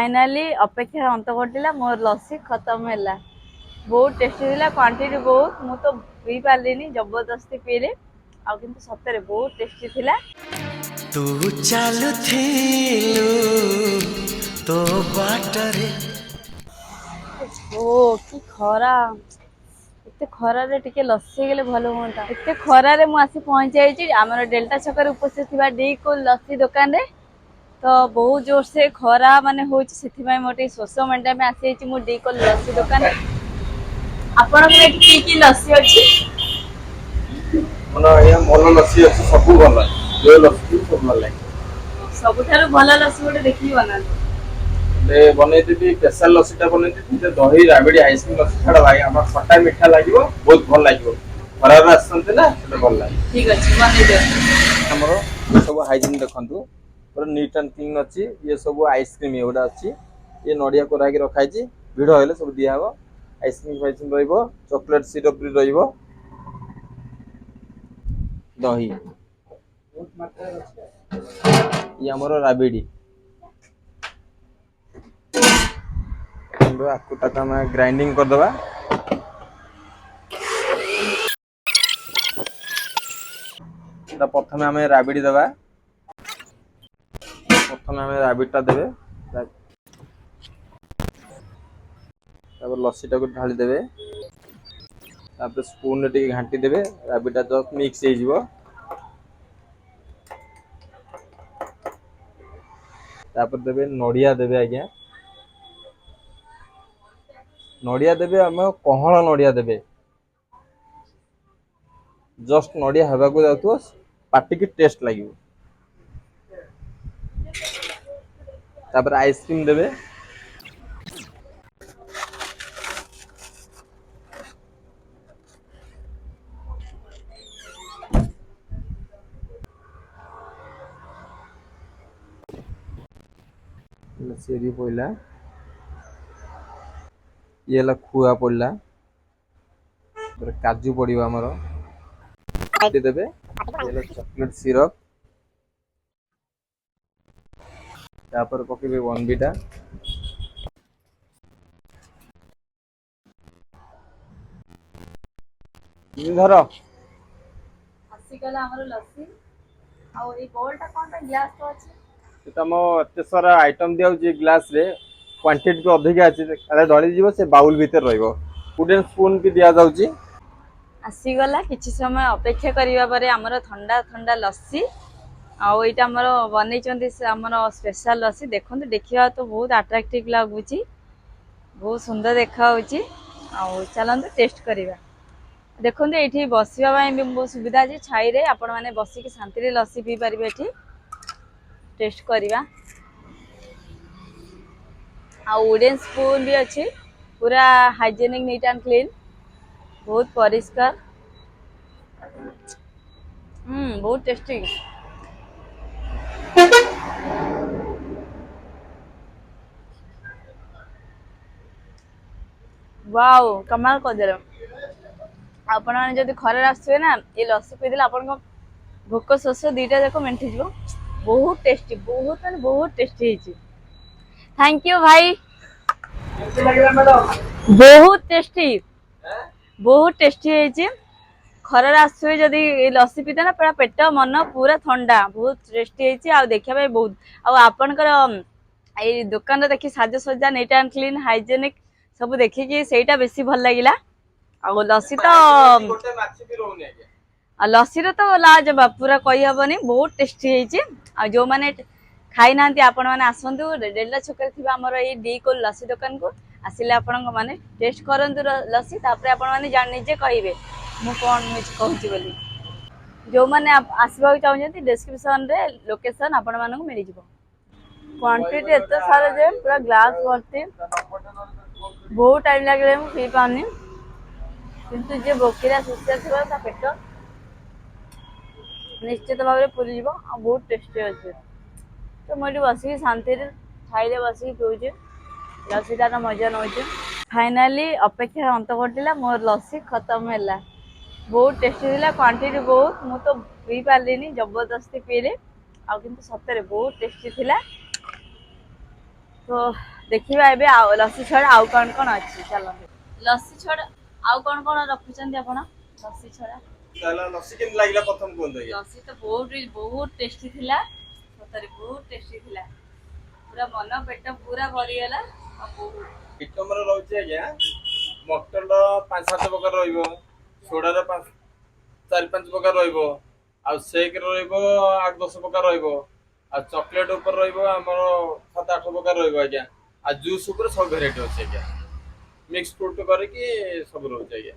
Finally अपेक्षार अंत घटिला मोर लस्सी खत्म है। बहुत टेस्टी थिला क्वांटिटी बहुत मु तो पी पारलिनी जबरदस्ती पीले आ किंतु सତରେ बहुत टेस्टी थिला। तू चालुथिलु तो बाटरे ओ की खरा एते खरा रे टिके लस्सी गेले भलो होता। एते खरा रे मु आसी पहुंच जाईची हमर डेल्टा छकर उपस्थित थिबा डी को लस्सी दुकान रे। तो बहुत जोर से खरा माने होची सेथि मोटे शोष मिनट में आसी मु डी को लस्सी दुकान आपण की लस्सी अच्छी मन ये मन लस्सी अच्छी सब भल जो लस्सी सब भल लागे सबुठारु भल लस्सी गोटे देखि बना ले बनै देबी स्पेशल लस्सीटा बनै देबी जे दही राबड़ी आइसक्रीम लस्सी छाड़ भाई हमर खट्टा मीठा लागिवो बहुत भल लागिवो खरार आसंते ना से भल लागे। ठीक अछि बनै दे हमरो सब हाइजीन देखंतु पूरा नीट एंड क्लीन अछि। ये सब आइसक्रीम एवडा अछि ये नडिया कोरा के रखाई छी भिडो हेले सब दिया हबो आइसक्रीम फाइसक्रीम रहइबो चॉकलेट सिरप भी रहइबो दही ये हमरो राबड़ी आकुटा में ग्राइंडिंग कर दबा प्रथम हमें राबड़ी दबा प्रथम हमें राबड़ीटा देबे लस्सी टाक ढाली देबे स्पून टे घाटी देबे राबड़ीटा जस्ट मिक्स हो जिवो देबे नड़िया देबे आज्ञा नड़िया देबे हम कहण नड़िया देबे जस्ट नड़िया हवा को जातो पार्टी की टेस्ट लगे आइसक्रीम देबे सेरी पड़ला ये ला खुआ पड़ला काजू पड़िबो हमरो देबे ये चॉकलेट सिरप तापर पकेबे बॉर्नविटा धर हसी गला हमरो लस्सी आ ए बोलटा कोन ग्लास तो अछि तुम एत सारा आइटम दिया ग्लास रे क्वांटिटी भी अधिक अच्छे ढली जीव से बाउल भीतर रहिबो वुडन स्पून भी दिया जाउची आसी गला किछि समय अपेक्षा करिवा परे हमरो ठंडा ठंडा लस्सी आ एटा हमरो बनै चंदी से हमरो स्पेशल लस्सी देखंतु देखिया तो बहुत अट्रैक्टिव लागुची बहुत सुंदर देखा होची आ चलंतु टेस्ट करिवा देखंतु एठी बसिबा पई भी बहुत सुविधा अछि छाई रे आपण माने बसी के शांति रे लस्सी पी परिबे एठी टेस्ट करिवा आ वुडन स्पून भी अच्छी पूरा हाइजेनिक नीट एंड क्लीन बहुत परिष्कार बहुत टेस्टी वाओ कमाल कर दे आपण माने जदी खरे आसवे ना ये लस्सी पी दिले आपण को भोक शोष दीटा जाक मेंठी जीवो बहुत टेस्टी बहुत टेस्टी हिची थैंक यू भाई बहुत टेस्टी है खरार आसुए जदि लस्सी पीते ना पूरा पेट मन पूरा ठंडा बहुत टेस्टी है देखा बहुत आपणकर ये दुकान देखी साजसज्जा नीट एंड क्लीन हाइजेनिक सब देखिकी सेटा बेसी भल लगिला आ लस्सी तो लस्सी तो लाजवाब पूरा कही हबनी बहुत टेस्टी है जो माने खाई ना आपण मैंने आसतु डेल्टा छक आमर ये डी को लस्सी दुकान को आसिले आपण मैंने टेस्ट करंतु लस्सी तापर आपण मैंने निजे कहे मु कौन कहूँ बोली जो मैंने आसवा चाहते डिस्क्रिप्शन रे लोकेशन आपण मानक मिल जाव क्वांटिटी एत सारा जे पूरा ग्लास भर्ती बहुत टाइम लगे मुझे पी पानी किंतु जे भोकिरा सुस्थिया थी पेट निश्चित भाव में पूरी जीव बहुत टेस्टी अच्छे तो मुझे बसिक शांति छाई बसिक पीऊे लस्सीटार मजा नौ फाइनाली अपेक्षार अंत घटिला मोर लस्सी खत्म है बहुत टेस्टी थिला क्वांटिटी बहुत मु तो पी पारलिनी जबरदस्ती पीले आ किंतु सତରେ बहुत टेस्टी थिला तो देखिबा एबे लस्सी छड़ा आउ कौन अच्छी चलो लस्सी छड़ा आउ कौन रखुचंदी आपण लस्सी छड़ा ତାହେଲେ ଲସି କେମିତି ଲାଗିଲା ପ୍ରଥମ କୁହନ୍ତୁ ଆଜ୍ଞା। लस्सी तो बहुत टेस्टी थिला सତରେ बहुत टेस्टी थिला पूरा मन पेट पूरा भरी गला ଆଇଟମର ରହୁଛି ଆଜ୍ଞା ମକଟେଲର 5-7 ପ୍ରକାର ରହିବ, ସୋଡାର 4-5 ପ୍ରକାର ରହିବ, ଆଉ ସେକ୍ର ରହିବ 8-10 ପ୍ରକାର ରହିବ, ଆଉ ଚକୋଲେଟ ଉପରେ ରହିବ ଆମର 7-8 ପ୍ରକାର ରହିବ ଆଜ୍ଞା। ଆଉ ଜୁସ୍ ଉପରେ ସବୁ ଭେରାଇଟି ଅଛି ଆଜ୍ଞା, ମିକ୍ସ ଫ୍ରୁଟ୍ କରିକି ସବୁ ରହୁଛି ଆଜ୍ଞା।